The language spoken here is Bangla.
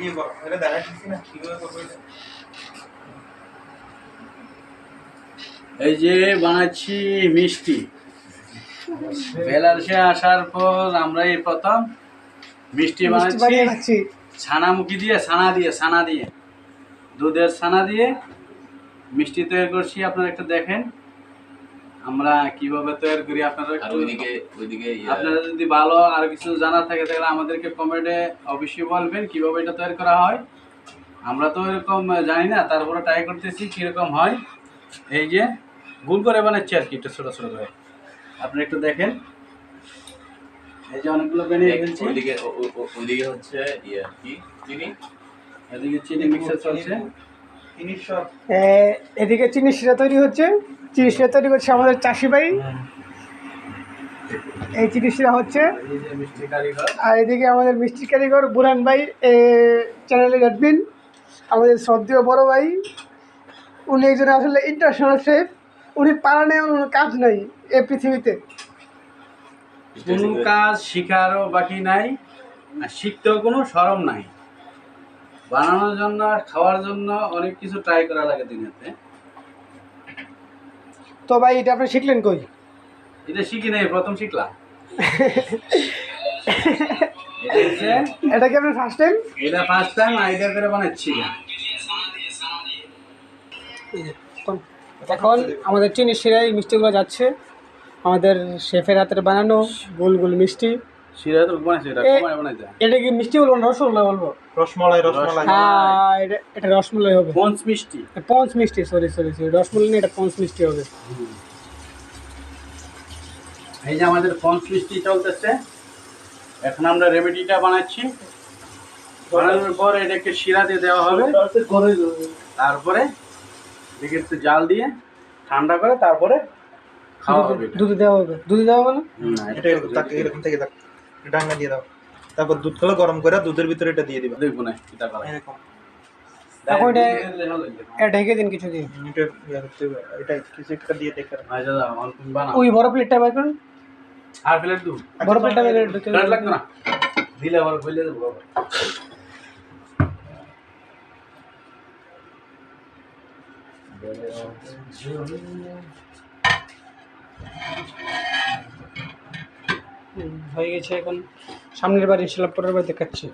দিয়ে করো, এটা দেখাচ্ছি না কিভাবে করবো এটা। এই যে বানাচ্ছি মিষ্টি। বেলারসে আসার পর আমরা এই প্রথম মিষ্টি বানাচ্ছি ছানামুখী দিয়ে, ছানা দিয়ে দুধের ছানা দিয়ে মিষ্টি তৈরি করছি। আপনারা একটু দেখেন আমরা কিভাবে তৈরি করি। আপনারা আপনারা যদি ভালো আর কিছু জানার থাকে তাহলে আমাদেরকে কমেন্টে অবশ্যই বলবেন কিভাবে এটা তৈরি করা হয়। আমরা তো এরকম জানি না, তারপরে ট্রাই করতেছি কীরকম হয়। এই যে ভুল করে বানাচ্ছি আর কি, একটু ছোটো ছোটো করে। আপনি একটু দেখেন, এই যে অনেকগুলো বানিয়ে ফেলছি। ওইদিকে হচ্ছে চিনি, এদিকে চিনি মিক্সার চলছে। এদিকে চিনি শিরা তৈরি হচ্ছে। চিনি শিরা তৈরি করছে আমাদের চাষি ভাই। এই চিনি শিরা হচ্ছে। আর এদিকে আমাদের মিষ্টি কারিগর বুরহান ভাই, চ্যানেলের অ্যাডমিন, আমাদের শ্রদ্ধেয় বড় ভাই। উনি একজন আসলে ইন্টারন্যাশনাল শেফ। উনি পারা নেই, ওনার কাজ নাই এই পৃথিবীতে। কোনো কাজ শিখারও বাকি নাই, আর শিখতেও কোনো শরম নাই। বানানোর জন্য আর খাওয়ার জন্য অনেক কিছু ট্রাই করা লাগে দিনেতে। তো ভাই এটা আপনি শিখলেন কই? এটা শিখি নাই, প্রথম শিখলাম। এটা কি আপনার ফার্স্ট টাইম? এটা ফার্স্ট টাইম আইডিয়া করে বানাচ্ছি। এখন আমাদের চিনি শিরায় মিষ্টিগুলো যাচ্ছে। আমাদের শেফের হাতের বানানো গোল গোল মিষ্টি। শিরা তো বানাইছে, এটা কমায় বানাইছে। এটা কি মিষ্টি বলবো না রসগোল্লা বলবো? রসমালাই। হ্যাঁ, এটা রসমালাই হবে। পঞ্চ মিষ্টি, পঞ্চ মিষ্টি, সরি রসমালাই না, এটা পঞ্চ মিষ্টি হবে। এই যে আমাদের পঞ্চ মিষ্টি চলতেছে। এখন আমরা রেমেডিটা বানাচ্ছি। বানানোর পর এটাকে শিরা দিয়ে দেওয়া হবে। তারপরে এটাকে একটু জাল দিয়ে ঠান্ডা করে তারপরে খাওয়া হবে। দুধে দেওয়া হবে? দুধে দেওয়া হবে না, এটা এরকম থেকে দাও, ডাঙ্গা দিয়ে দাও। তারপর দুধ গুলো গরম করে দুধের ভিতরে এটা দিয়ে দিবা। দেখবো না এটা করা এরকম এখন এটা ঢেকে দিন কিছু দিন। এটা কিছু একটা দিয়ে দেখে আচ্ছা দাও, অল্প বানাও। ওই বড় প্লেটটা বের করুন। আর প্লেট দু, বড় প্লেটটা বের প্লেট লাগবে না, দিলে আবার খুলে দেবো বাবা। হয়ে গেছে। এখন সামনের বার ইনশাল্লাহ পরের বার দেখাচ্ছি।